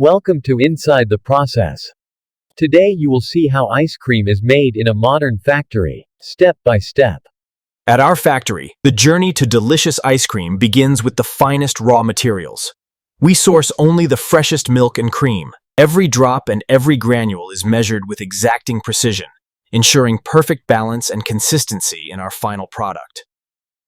Welcome to Inside the Process. Today you will see how ice cream is made in a modern factory, step by step. At our factory, the journey to delicious ice cream begins with the finest raw materials. We source only the freshest milk and cream. Every drop and every granule is measured with exacting precision, ensuring perfect balance and consistency in our final product.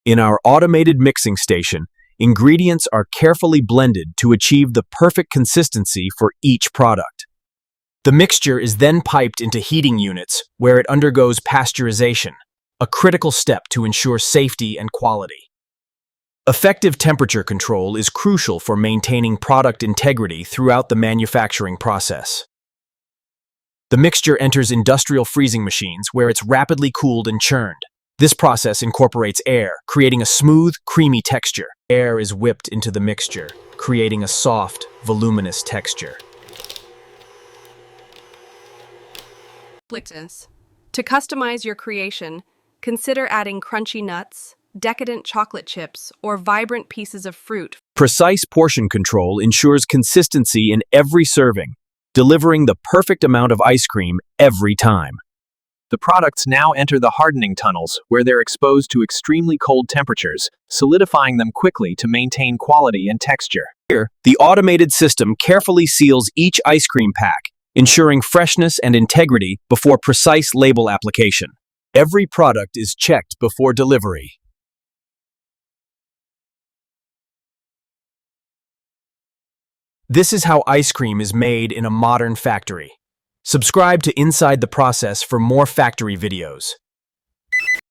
In our automated mixing station, ingredients are carefully blended to achieve the perfect consistency for each product. The mixture is then piped into heating units where it undergoes pasteurization, a critical step to ensure safety and quality. Effective temperature control is crucial for maintaining product integrity throughout the manufacturing process. The mixture enters industrial freezing machines where it's rapidly cooled and churned. This process incorporates air, creating a smooth, creamy texture. Air is whipped into the mixture, creating a soft, voluminous texture. To customize your creation, consider adding crunchy nuts, decadent chocolate chips, or vibrant pieces of fruit. Precise portion control ensures consistency in every serving, delivering the perfect amount of ice cream every time. The products now enter the hardening tunnels, where they're exposed to extremely cold temperatures, solidifying them quickly to maintain quality and texture. Here, the automated system carefully seals each ice cream pack, ensuring freshness and integrity before precise label application. Every product is checked before delivery. This is how ice cream is made in a modern factory. Subscribe to Inside the Process for more factory videos.